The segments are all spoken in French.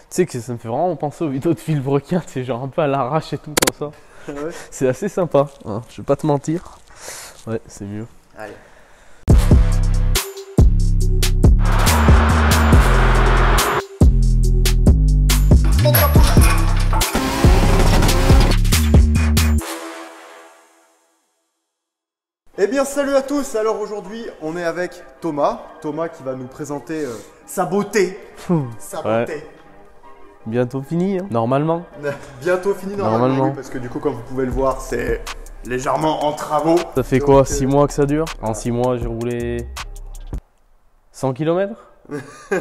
sais que ça me fait vraiment penser aux vidéos de Villebrequin, c'est genre un peu à l'arrache et tout comme ça. Ouais. C'est assez sympa, hein, je vais pas te mentir. Ouais, c'est mieux. Allez. Eh bien salut à tous, alors aujourd'hui on est avec Thomas qui va nous présenter sa beauté. Sa beauté. Ouais. Bientôt fini, hein, normalement. Bientôt fini normalement. Oui, parce que du coup comme vous pouvez le voir c'est légèrement en travaux. Ça fait quoi, 6 mois que ça dure? En 6 mois j'ai roulé 100 km.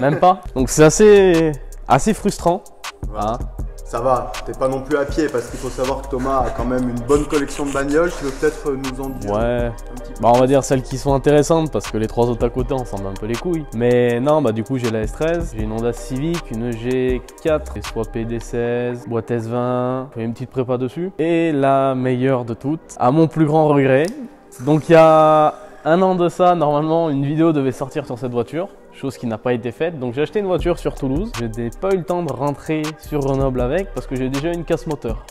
Même pas. Donc c'est assez frustrant. Voilà. Hein. Ça va, t'es pas non plus à pied parce qu'il faut savoir que Thomas a quand même une bonne collection de bagnoles. Tu veux peut-être nous en dire Ouais, un petit peu bah on va dire celles qui sont intéressantes parce que les trois autres à côté on s'en bat un peu les couilles. Mais non, bah du coup j'ai la S13, j'ai une Honda Civic, une G4, soit PD16, boîte S20, j'ai une petite prépa dessus. Et la meilleure de toutes, à mon plus grand regret. Donc il y a un an de ça, normalement une vidéo devait sortir sur cette voiture. Chose qui n'a pas été faite, donc j'ai acheté une voiture sur Toulouse. Je n'ai pas eu le temps de rentrer sur Grenoble avec parce que j'ai déjà une casse moteur.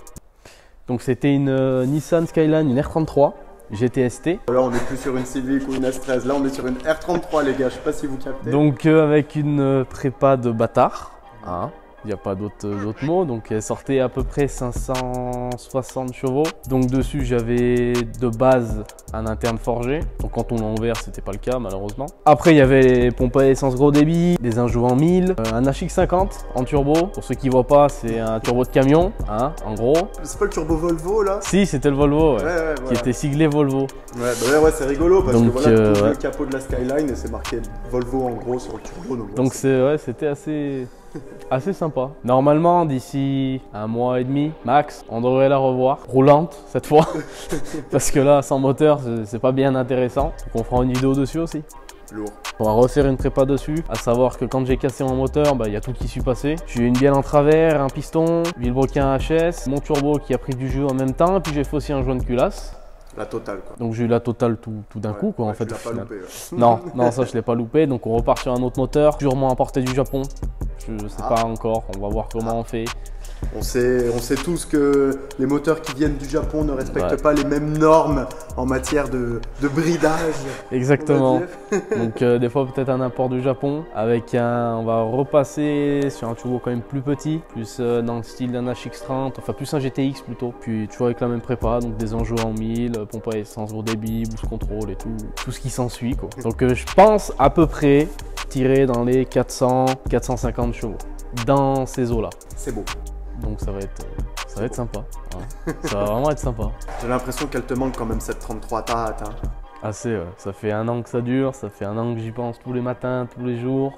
Donc c'était une Nissan Skyline, une R33 GTST. Là on est plus sur une Civic ou une S13, là on est sur une R33 les gars, je sais pas si vous captez. Donc avec une prépa de bâtard, hein. Il n'y a pas d'autres mots, donc elle sortait à peu près 560 chevaux. Donc dessus j'avais de base un interne forgé, donc quand on l'a ouvert c'était pas le cas malheureusement. Après il y avait les pompes à essence gros débit, des injouants 1000, un HX50 en turbo. Pour ceux qui voient pas, c'est un turbo de camion, hein, en gros. C'est pas le turbo Volvo là? Si, c'était le Volvo, ouais, voilà. Qui était siglé Volvo. Ouais, bah ouais c'est rigolo parce donc, que voilà, tu ouvres ouais. le capot de la Skyline et c'est marqué Volvo en gros sur le turbo. Donc c'était assez sympa. Normalement, d'ici un mois et demi, max, on devrait la revoir. Roulante, cette fois. Parce que là, sans moteur, c'est pas bien intéressant. Donc on fera une vidéo dessus aussi. Lourd. On va refaire une prépa dessus. À savoir que quand j'ai cassé mon moteur, bah, y a tout qui s'est passé. J'ai eu une bielle en travers, un piston, Villebrequin HS, mon turbo qui a pris du jus en même temps. Et puis j'ai fait aussi un joint de culasse. La totale quoi. Donc j'ai eu la totale tout d'un coup quoi, en fait. Tu l'as pas loupé, ouais. Non, ça je l'ai pas loupé. Donc on repart sur un autre moteur, sûrement importé du Japon. Je sais pas encore, on va voir comment on fait. On sait tous que les moteurs qui viennent du Japon ne respectent pas les mêmes normes en matière de bridage. Exactement. Donc des fois peut-être un import du Japon avec on va repasser sur un turbo quand même plus petit, plus dans le style d'un HX30, enfin plus un GTX plutôt. Puis toujours avec la même prépa, donc des enjeux en 1000, pompe à essence gros débit, boost control et tout ce qui s'ensuit quoi. Donc je pense à peu près tirer dans les 400-450 chevaux dans ces eaux là. C'est beau. Donc ça va être sympa. Ouais. Ça va vraiment être sympa. J'ai l'impression qu'elle te manque quand même cette 33 tat. Hein. Assez, ouais. Ça fait un an que ça dure, ça fait un an que j'y pense tous les matins, tous les jours.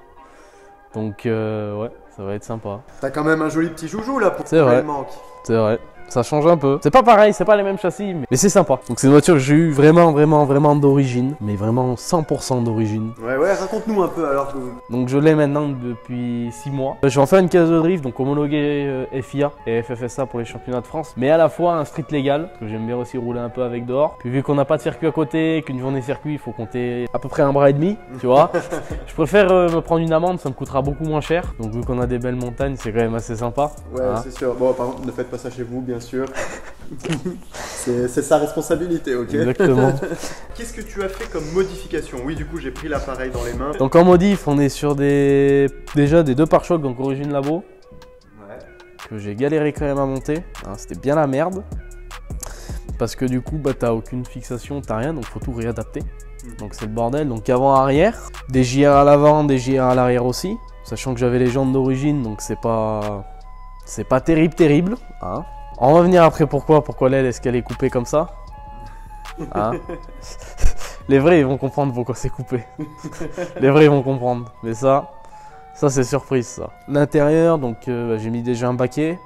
Donc ouais, ça va être sympa. T'as quand même un joli petit joujou là pour c'est vrai. Le manque. C'est vrai. Ça change un peu. C'est pas pareil, c'est pas les mêmes châssis, mais c'est sympa. Donc c'est une voiture que j'ai eu vraiment d'origine, mais vraiment 100% d'origine. Ouais, raconte-nous un peu alors que... Donc je l'ai maintenant depuis 6 mois. Je vais en faire une case de drift, donc homologué FIA et FFSA pour les championnats de France, mais à la fois un street légal, parce que j'aime bien aussi rouler un peu avec dehors. Puis vu qu'on n'a pas de circuit à côté, qu'une journée circuit, il faut compter à peu près un bras et demi, tu vois. Je préfère me prendre une amende, ça me coûtera beaucoup moins cher. Donc vu qu'on a des belles montagnes, c'est quand même assez sympa. Ouais, hein. C'est sûr. Bon, par contre, ne faites pas ça chez vous, bien sûr. C'est sa responsabilité, ok? Exactement. Qu'est-ce que tu as fait comme modification? Oui, du coup, j'ai pris l'appareil dans les mains. Donc en modif, on est sur déjà des 2 pare-chocs, donc origine labo. Ouais. Que j'ai galéré quand même à monter. Hein, c'était bien la merde. Parce que du coup, bah, t'as aucune fixation, t'as rien, donc faut tout réadapter. Donc c'est le bordel. Donc avant-arrière, des JR à l'avant, des JR à l'arrière aussi. Sachant que j'avais les jantes d'origine, donc c'est pas terrible. Hein. On va venir après pourquoi l'aile est-ce qu'elle est coupée comme ça, hein. Les vrais ils vont comprendre pourquoi c'est coupé. Les vrais ils vont comprendre. Mais ça c'est surprise ça. L'intérieur, donc j'ai mis déjà un baquet,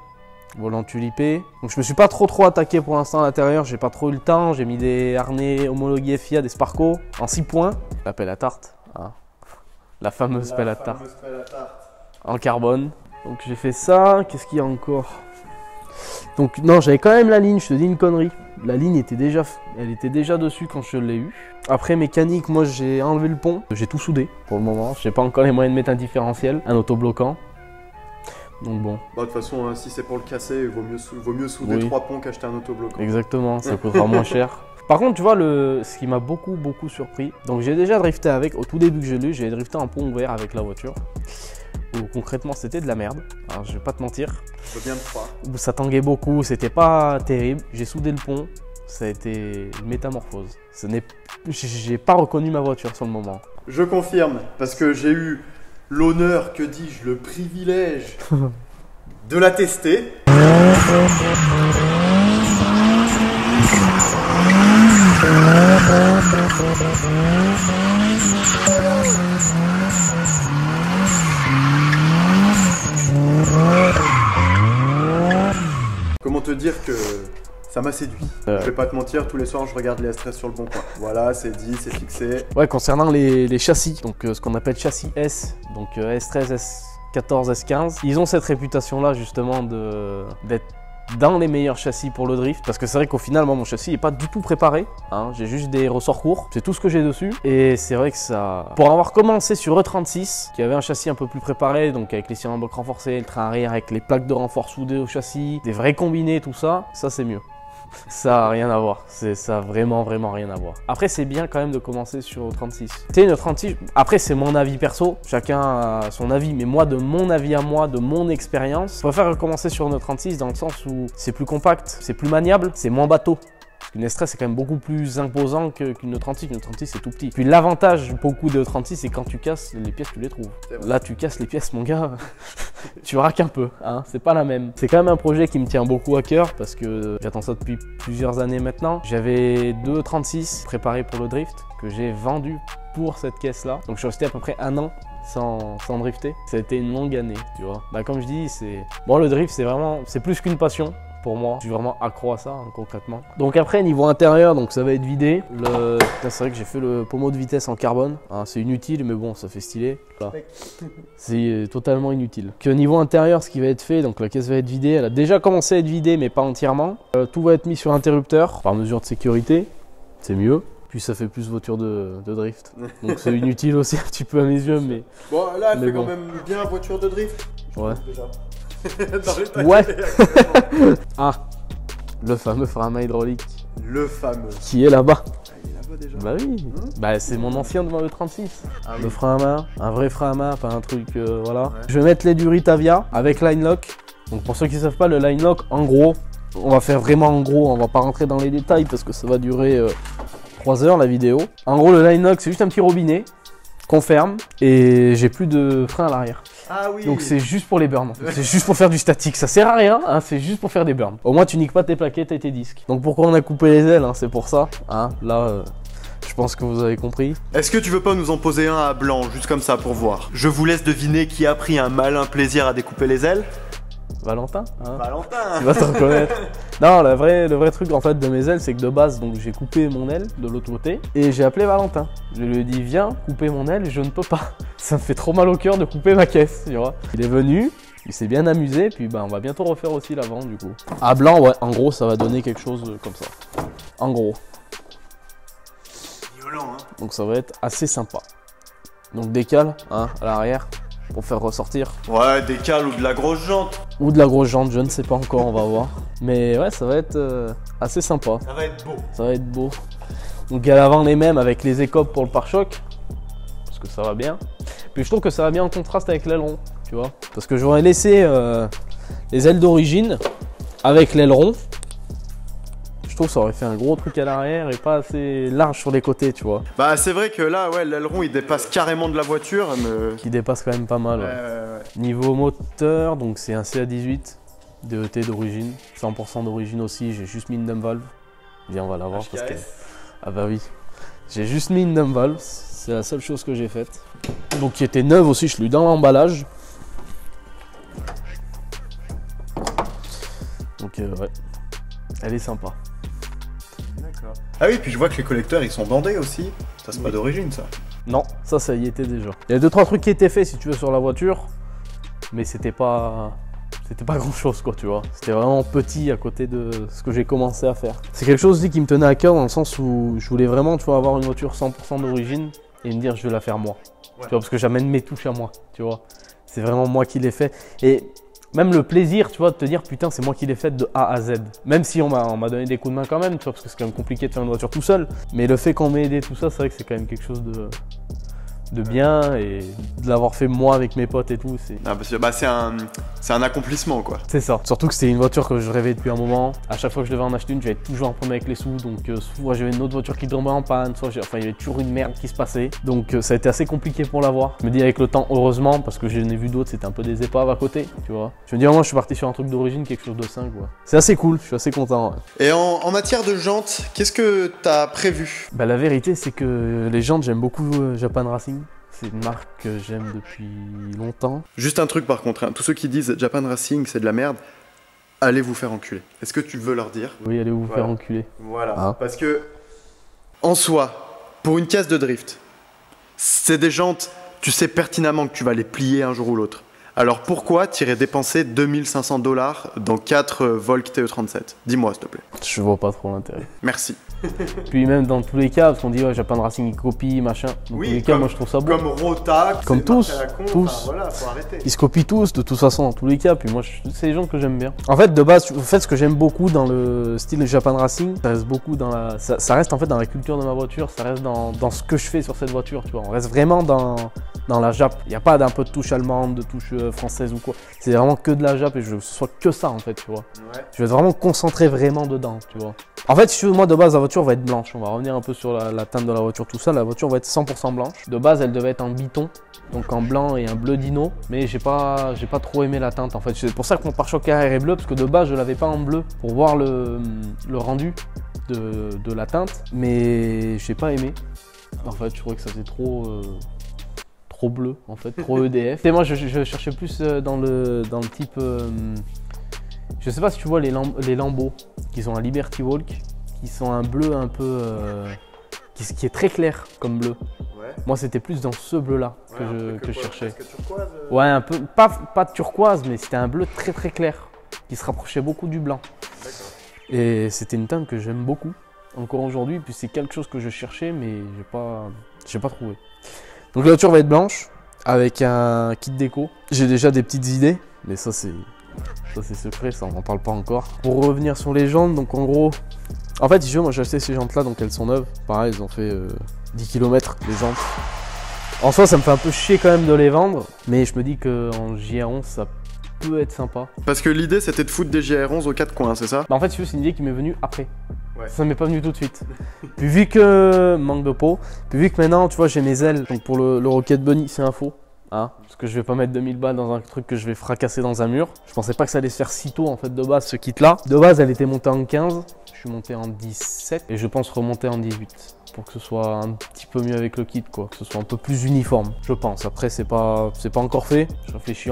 volant tulipé. Donc je me suis pas trop attaqué pour l'instant à l'intérieur, j'ai pas trop eu le temps. J'ai mis des harnais homologués FIA, des Sparco en 6 points. La pelle à tarte, hein. La fameuse pelle à tarte. En carbone. Donc j'ai fait ça, qu'est-ce qu'il y a encore? Donc non, j'avais quand même la ligne, je te dis une connerie. La ligne elle était déjà dessus quand je l'ai eu. Après mécanique, moi j'ai enlevé le pont. J'ai tout soudé pour le moment. J'ai pas encore les moyens de mettre un différentiel, un autobloquant. Donc bon. Bah, de toute façon, hein, si c'est pour le casser, il vaut mieux souder 3 ponts qu'acheter un autobloquant. Exactement, ça coûtera moins cher. Par contre, tu vois, ce qui m'a beaucoup surpris, donc j'ai déjà drifté avec, au tout début que j'ai lu, j'ai drifté en pont ouvert avec la voiture. Où concrètement c'était de la merde, alors je vais pas te mentir. Je veux bien te croire. Ça tanguait beaucoup, c'était pas terrible. J'ai soudé le pont, ça a été une métamorphose. J'ai pas reconnu ma voiture sur le moment. Je confirme, parce que j'ai eu l'honneur, que dis-je, le privilège de la tester. Comment te dire que ça m'a séduit. Je vais pas te mentir, tous les soirs je regarde les S13 sur le bon coin. Voilà, c'est dit, c'est fixé. Ouais, concernant les châssis, donc ce qu'on appelle châssis S, donc S13, S14, S15, ils ont cette réputation-là justement d'être dans les meilleurs châssis pour le drift, parce que c'est vrai qu'au final, moi, mon châssis n'est pas du tout préparé, hein. J'ai juste des ressorts courts, c'est tout ce que j'ai dessus, et c'est vrai que ça... Pour avoir commencé sur E36, qui avait un châssis un peu plus préparé, donc avec les cylindres en bloc renforcés, le train arrière avec les plaques de renfort soudées au châssis, des vrais combinés, tout ça, ça c'est mieux. Ça n'a rien à voir, ça a vraiment rien à voir. Après c'est bien quand même de commencer sur 36. Tu sais, une 36, après c'est mon avis perso, chacun a son avis, mais moi de mon avis à moi, de mon expérience, je préfère commencer sur une 36 dans le sens où c'est plus compact, c'est plus maniable, c'est moins bateau. Une S13 c'est quand même beaucoup plus imposant qu'une 36, une 36 c'est tout petit. Puis l'avantage beaucoup de 36 c'est quand tu casses les pièces tu les trouves. Là tu casses les pièces mon gars, tu raques un peu, hein, c'est pas la même. C'est quand même un projet qui me tient beaucoup à cœur parce que j'attends ça depuis plusieurs années maintenant. J'avais deux 36 préparés pour le drift que j'ai vendu pour cette caisse là. Donc je suis resté à peu près un an sans drifter. Ça a été une longue année, tu vois. Bah, comme je dis, bon, le drift c'est plus qu'une passion. Pour moi, je suis vraiment accro à ça, hein, concrètement. Donc après, niveau intérieur, donc ça va être vidé. C'est vrai que j'ai fait le pommeau de vitesse en carbone. Hein, c'est inutile, mais bon, ça fait stylé. C'est totalement inutile. Que niveau intérieur, ce qui va être fait, donc la caisse va être vidée. Elle a déjà commencé à être vidée, mais pas entièrement. Tout va être mis sur interrupteur, par mesure de sécurité. C'est mieux. Puis ça fait plus voiture de drift. Donc c'est inutile aussi un petit peu à mes yeux, mais... Bon, là, elle fait quand même bien voiture de drift. Ouais. Déjà. Ouais. Ah, le fameux frein à main hydraulique. Le fameux. Qui est là-bas. Ah, il est là-bas déjà. Bah oui. Bah c'est mon ancien de ma E36. Ah, le oui. frein à main, un vrai frein à main, pas un truc, voilà. Ouais. Je vais mettre les du Ritavia avec line lock. Donc pour ceux qui ne savent pas, le line lock, en gros, on va faire vraiment en gros, on va pas rentrer dans les détails parce que ça va durer 3 heures la vidéo. En gros, le line lock, c'est juste un petit robinet qu'on ferme et j'ai plus de frein à l'arrière. Ah oui. Donc c'est juste pour les burns, c'est juste pour faire du statique, ça sert à rien, hein, c'est juste pour faire des burns. Au moins tu niques pas tes plaquettes et tes disques. Donc pourquoi on a coupé les ailes, hein, c'est pour ça. Hein, là, je pense que vous avez compris. Est-ce que tu veux pas nous en poser un à blanc, juste comme ça pour voir? Je vous laisse deviner qui a pris un malin plaisir à découper les ailes. Valentin, hein. Valentin. Tu vas te reconnaître. Non, le vrai truc en fait de mes ailes, c'est que de base, donc j'ai coupé mon aile de l'autre côté et j'ai appelé Valentin. Je lui ai dit viens couper mon aile, je ne peux pas. Ça me fait trop mal au cœur de couper ma caisse, tu vois. Il est venu, il s'est bien amusé, puis bah on va bientôt refaire aussi l'avant du coup. À blanc, ouais, en gros ça va donner quelque chose comme ça. En gros. Violent, hein. Donc ça va être assez sympa. Donc décale, hein, à l'arrière. Pour faire ressortir. Ouais, des cales ou de la grosse jante. Ou de la grosse jante, je ne sais pas encore, on va voir. Mais ouais, ça va être assez sympa. Ça va être beau. Ça va être beau. Donc à l'avant les mêmes avec les écopes pour le pare-choc. Parce que ça va bien. Puis je trouve que ça va bien en contraste avec l'aileron, tu vois. Parce que j'aurais laissé les ailes d'origine avec l'aileron. Je trouve que ça aurait fait un gros truc à l'arrière et pas assez large sur les côtés, tu vois. Bah c'est vrai que là, ouais, l'aileron il dépasse carrément de la voiture. Mais... Qui dépasse quand même pas mal. Ouais. Niveau moteur, donc c'est un CA18 DET d'origine, 100% d'origine aussi. J'ai juste mis une dumb valve. Viens, on va la voir parce que... Ah bah oui. J'ai juste mis une dumb valve, c'est la seule chose que j'ai faite. Donc qui était neuve aussi, je l'ai eu dans l'emballage. Donc ouais, elle est sympa. Ah oui, puis je vois que les collecteurs ils sont bandés aussi. Ça c'est pas d'origine ça. Non, ça y était déjà. Il y a 2-3 trucs qui étaient faits si tu veux sur la voiture, mais c'était pas grand chose quoi, tu vois. C'était vraiment petit à côté de ce que j'ai commencé à faire. C'est quelque chose aussi qui me tenait à cœur dans le sens où je voulais vraiment, tu vois, avoir une voiture 100% d'origine et me dire je vais la faire moi. Ouais. Tu vois, parce que j'amène mes touches à moi, tu vois. C'est vraiment moi qui l'ai fait. Et Même le plaisir, tu vois, de te dire putain, c'est moi qui l'ai faite de A à Z. Même si on m'a donné des coups de main quand même, tu vois, parce que c'est quand même compliqué de faire une voiture tout seul. Mais le fait qu'on m'ait aidé, tout ça, c'est vrai que c'est quand même quelque chose de bien, et de l'avoir fait moi avec mes potes et tout, c'est... Ah, parce que c'est un accomplissement, quoi. C'est ça. Surtout que c'était une voiture que je rêvais depuis un moment. À chaque fois que je devais en acheter une, j'avais toujours un problème avec les sous. Donc soit j'avais une autre voiture qui tombait en panne, soit il y avait toujours une merde qui se passait. Donc ça a été assez compliqué pour l'avoir. Je me dis avec le temps, heureusement, parce que j'en ai vu d'autres, c'était un peu des épaves à côté, tu vois. Je me dis, moi je suis parti sur un truc d'origine, quelque chose de 5, quoi. C'est assez cool, je suis assez content. Ouais. Et en matière de jantes, qu'est-ce que t'as prévu? Bah la vérité, c'est que les jantes, j'aime beaucoup Japan Racing. C'est une marque que j'aime depuis longtemps. Juste un truc par contre, hein. Tous ceux qui disent Japan Racing c'est de la merde, allez vous faire enculer. Est-ce que tu veux leur dire? Oui, allez vous faire enculer. Voilà, Ah. parce que en soi, pour une caisse de drift, c'est des jantes, tu sais pertinemment que tu vas les plier un jour ou l'autre. Alors pourquoi t'irais dépenser 2500 $ dans 4 Volk TE37? Dis-moi s'il te plaît. Je vois pas trop l'intérêt. Merci. Puis même dans tous les cas, parce qu'on dit ouais, Japan Racing il copie, machin. Dans tous les cas, moi je trouve ça beau. Comme Rota, Comme tous, tous. Enfin, voilà, faut arrêter. Ils se copient tous, de toute façon, dans tous les cas. Puis moi, c'est les gens que j'aime bien. En fait, de base, ce que j'aime beaucoup dans le style Japan Racing, ça reste beaucoup dans la, ça reste en fait dans la culture de ma voiture, ça reste dans ce que je fais sur cette voiture, tu vois. On reste vraiment dans la Jap. Il n'y a pas d'un peu de touche allemande, de touche française ou quoi. C'est vraiment que de la Jap et je veux que ce soit que ça en fait, tu vois. Ouais. Je vais être vraiment concentré vraiment dedans, tu vois. En fait, si tu veux, moi de base, la voiture va être blanche. On va revenir un peu sur la teinte de la voiture, tout ça. La voiture va être 100% blanche. De base, elle devait être en biton, donc en blanc et un bleu dino. Mais j'ai pas trop aimé la teinte en fait. C'est pour ça que mon pare-choc arrière est bleu, parce que de base, je l'avais pas en bleu pour voir le rendu de la teinte. Mais j'ai pas aimé. En fait, je trouvais que ça faisait trop bleu, en fait, trop EDF. Et moi, je cherchais plus dans le type. Je sais pas si tu vois les Lambo qui sont un Liberty Walk, qui sont un bleu un peu. Qui est très clair comme bleu. Ouais. Moi, c'était plus dans ce bleu-là que je quoi, cherchais. presque turquoise, Ouais, un peu. Pas turquoise, mais c'était un bleu très très clair qui se rapprochait beaucoup du blanc. D'accord. Et c'était une teinte que j'aime beaucoup encore aujourd'hui. Puis c'est quelque chose que je cherchais, mais j'ai pas trouvé. Donc la voiture va être blanche avec un kit déco. J'ai déjà des petites idées, mais ça c'est secret, ça on n'en parle pas encore. Pour revenir sur les jantes, donc en gros, en fait si tu veux, moi j'ai acheté ces jantes là, donc elles sont neuves. Pareil, elles ont fait 10 km les jantes. En soi ça me fait un peu chier quand même de les vendre, mais je me dis qu'en JR11 ça peut être sympa. Parce que l'idée c'était de foutre des JR11 aux 4 coins, c'est ça? Bah en fait si tu veux, c'est une idée qui m'est venue après. Ouais. Ça m'est pas venu tout de suite. Puis vu que manque de peau, puis vu que maintenant tu vois j'ai mes ailes, donc pour le Rocket Bunny c'est un faux. Hein, parce que je vais pas mettre 2000 balles dans un truc que je vais fracasser dans un mur. Je pensais pas que ça allait se faire si tôt en fait de base ce kit là. De base elle était montée en 15, je suis monté en 17 et je pense remonter en 18. Pour que ce soit un petit peu mieux avec le kit quoi, que ce soit un peu plus uniforme, je pense. Après c'est pas encore fait, je réfléchis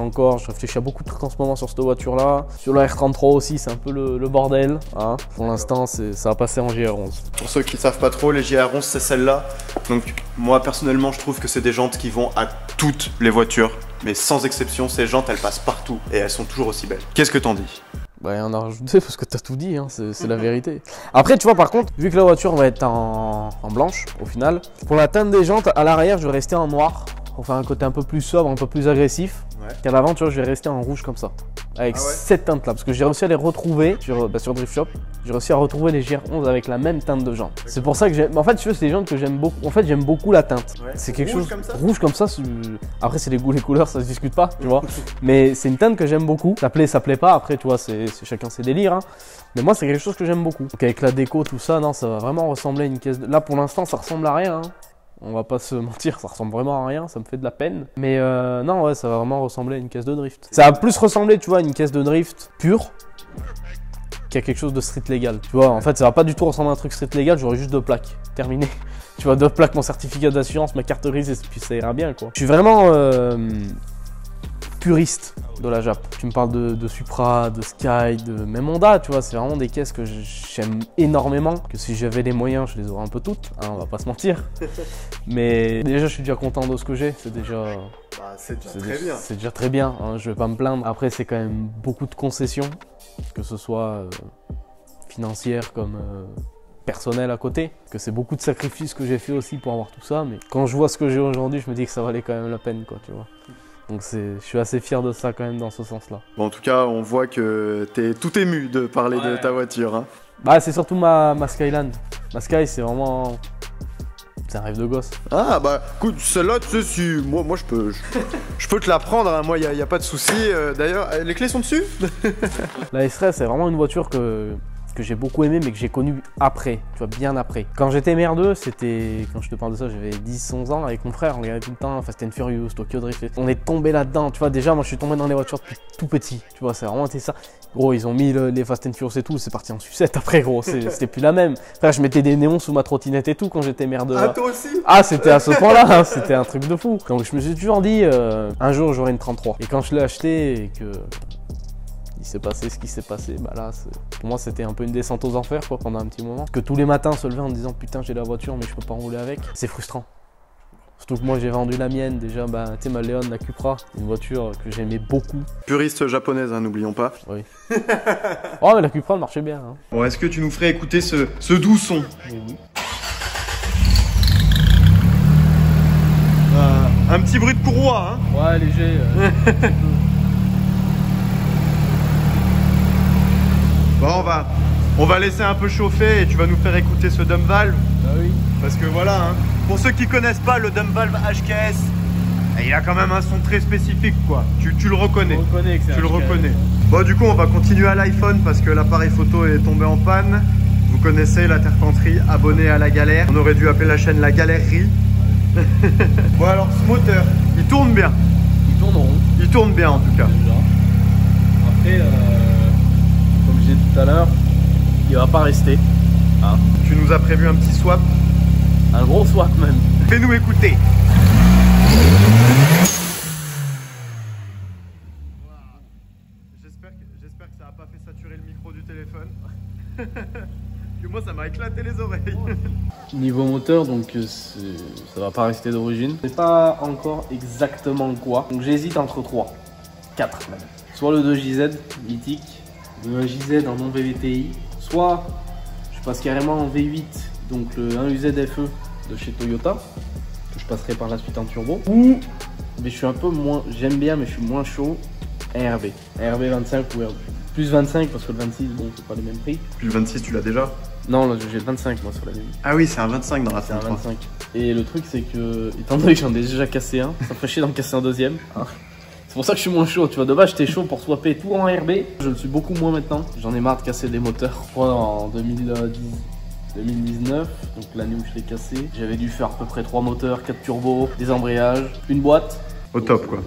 à beaucoup de trucs en ce moment sur cette voiture là. Sur la R33 aussi c'est un peu le bordel, hein. Pour l'instant ça va passer en JR11. Pour ceux qui savent pas trop, les JR11 c'est celle-là. Donc moi personnellement je trouve que c'est des jantes qui vont à toutes les voitures. Mais sans exception, ces jantes elles passent partout et elles sont toujours aussi belles. Qu'est-ce que t'en dis? Bah rien à rajouter parce que t'as tout dit, hein, c'est la vérité. Après tu vois par contre, vu que la voiture va être en blanche au final, pour la teinte des jantes à l'arrière je vais rester en noir pour faire un côté un peu plus sobre, un peu plus agressif. Ouais. Qu'à l'avant tu vois je vais rester en rouge comme ça. Avec cette teinte là, parce que j'ai réussi à les retrouver sur Drift Shop. J'ai réussi à retrouver les GR11 avec la même teinte de jantes. C'est pour ça que j'aime. En fait, tu vois, c'est des jantes que j'aime beaucoup. En fait, j'aime beaucoup la teinte. Ouais. C'est quelque Rouge chose comme ça. rouge comme ça. Après, c'est les goûts, les couleurs, ça se discute pas, tu vois. Mais c'est une teinte que j'aime beaucoup. Ça plaît pas. Après, tu vois, c'est chacun ses délires. Hein. Mais moi, c'est quelque chose que j'aime beaucoup. Donc avec la déco, tout ça, non, ça va vraiment ressembler à une caisse. Là, pour l'instant, ça ressemble à rien. Hein. On va pas se mentir, ça ressemble vraiment à rien, ça me fait de la peine. Mais non, ouais, ça va vraiment ressembler à une caisse de drift. Ça va plus ressembler, tu vois, à une caisse de drift pure qu'à quelque chose de street légal. Tu vois, en fait, ça va pas du tout ressembler à un truc street légal, j'aurai juste 2 plaques. Terminé. Tu vois, 2 plaques, mon certificat d'assurance, ma carte grise, et puis ça ira bien, quoi. Je suis vraiment puriste de la Jap. Tu me parles de Supra, de Sky, de même Honda, tu vois, c'est vraiment des caisses que j'aime énormément, que si j'avais les moyens, je les aurais un peu toutes, hein, on va pas se mentir. Mais déjà, je suis déjà content de ce que j'ai, c'est déjà... c'est déjà très bien. C'est déjà très bien, hein, je vais pas me plaindre. Après, c'est quand même beaucoup de concessions, que ce soit financières comme personnelles à côté, que c'est beaucoup de sacrifices que j'ai fait aussi pour avoir tout ça, mais quand je vois ce que j'ai aujourd'hui, je me dis que ça valait quand même la peine, quoi, tu vois. Donc je suis assez fier de ça quand même dans ce sens-là. Bon, en tout cas, on voit que t'es tout ému de parler de ta voiture. Hein. Bah c'est surtout ma Skyline. Ma Sky c'est vraiment... C'est un rêve de gosse. Ah bah écoute, celle-là tu sais si... Moi je peux te la prendre, hein. Moi y a pas de souci. D'ailleurs, les clés sont dessus. La S13 c'est vraiment une voiture que j'ai beaucoup aimé mais que j'ai connue après, tu vois, bien après. Quand j'étais merdeux, c'était, quand je te parle de ça, j'avais 10-11 ans avec mon frère, on regardait tout le temps Fast and Furious, Tokyo Drift. On est tombé là-dedans, tu vois, déjà moi je suis tombé dans les voitures depuis tout petit, tu vois, c'est vraiment été ça. Gros, ils ont mis les Fast and Furious et tout, c'est parti en sucette après gros, c'était plus la même. Frère, je mettais des néons sous ma trottinette et tout quand j'étais merdeux. Ah toi aussi? Ah c'était à ce point-là, hein, c'était un truc de fou. Donc je me suis toujours dit, un jour j'aurai une 33. Et quand je l'ai acheté et que... il s'est passé ce qui s'est passé, bah là, pour moi c'était un peu une descente aux enfers quoi, pendant un petit moment. Que tous les matins se lever en disant putain j'ai la voiture mais je peux pas rouler avec, c'est frustrant. Surtout que moi j'ai vendu la mienne déjà, bah tu sais ma Léon, la Cupra, une voiture que j'aimais beaucoup. Puriste japonaise, hein, n'oublions pas. Oui. Oh mais la Cupra elle marchait bien. Hein. Bon, est-ce que tu nous ferais écouter ce doux son? Oui. Un petit bruit de courroie, hein? Ouais léger. Bon, on va laisser un peu chauffer et tu vas nous faire écouter ce dump valve. Bah oui. Parce que voilà, hein, pour ceux qui connaissent pas le dump valve HKS, il a quand même un son très spécifique quoi. Tu le reconnais. Tu le reconnais. Bon, du coup, on va continuer à l'iPhone parce que l'appareil photo est tombé en panne. Vous connaissez la Terpenterie, abonné à la galère. On aurait dû appeler la chaîne la Galérerie. Bon, alors ce moteur, il tourne bien. Il tourne rond. Il tourne bien en tout cas. Déjà. Après, comme je disais tout à l'heure, il va pas rester. Ah. Tu nous as prévu un petit swap. Un gros swap même. Fais-nous écouter. J'espère que ça n'a pas fait saturer le micro du téléphone. Que moi ça m'a éclaté les oreilles. Niveau moteur, donc ça va pas rester d'origine. Je sais pas encore exactement quoi. Donc j'hésite entre 3, 4 même. Soit le 2JZ mythique, le 1JZ en non VVTI, soit je passe carrément en V8, donc le 1UZ-FE de chez Toyota, que je passerai par la suite en turbo. Ou, mais je suis un peu moins, j'aime bien mais je suis moins chaud, un RB. Un RB 25 ou RB. Plus 25 parce que le 26, bon, c'est pas les mêmes prix. Puis le 26, tu l'as déjà? Non, là j'ai le 25 moi sur la ligne. Ah oui, c'est un 25 dans la C'est un 33. 25. Et le truc c'est que, étant donné que j'en ai déjà cassé un, ça ferait chier d'en casser un deuxième. C'est pour ça que je suis moins chaud, tu vois, de base j'étais chaud pour swapper tout en RB. Je le suis beaucoup moins maintenant. J'en ai marre de casser des moteurs. Moi en 2019, donc l'année où je l'ai cassé, j'avais dû faire à peu près 3 moteurs, 4 turbos, des embrayages, une boîte. Au top quoi.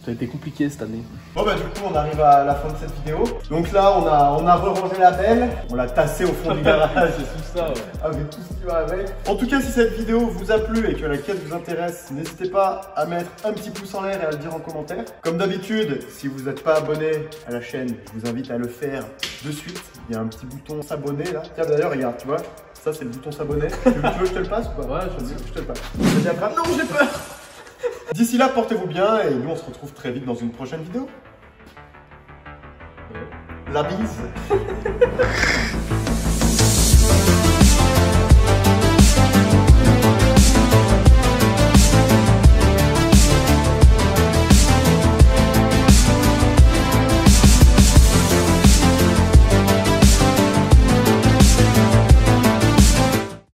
Ça a été compliqué cette année. Bon bah du coup on arrive à la fin de cette vidéo. Donc là on a re-rangé la belle, on l'a tassée au fond du garage. C'est tout ça, ouais. Avec tout ce qui va avec. En tout cas si cette vidéo vous a plu et que la quête vous intéresse, n'hésitez pas à mettre un petit pouce en l'air et à le dire en commentaire. Comme d'habitude, si vous n'êtes pas abonné à la chaîne, je vous invite à le faire de suite. Il y a un petit bouton s'abonner là. Tiens d'ailleurs regarde, tu vois, ça c'est le bouton s'abonner. Tu veux que je te le passe ou pas? Ouais, je te le passe. C'est bien grave. Non j'ai peur. D'ici là, portez-vous bien et nous on se retrouve très vite dans une prochaine vidéo. La bise.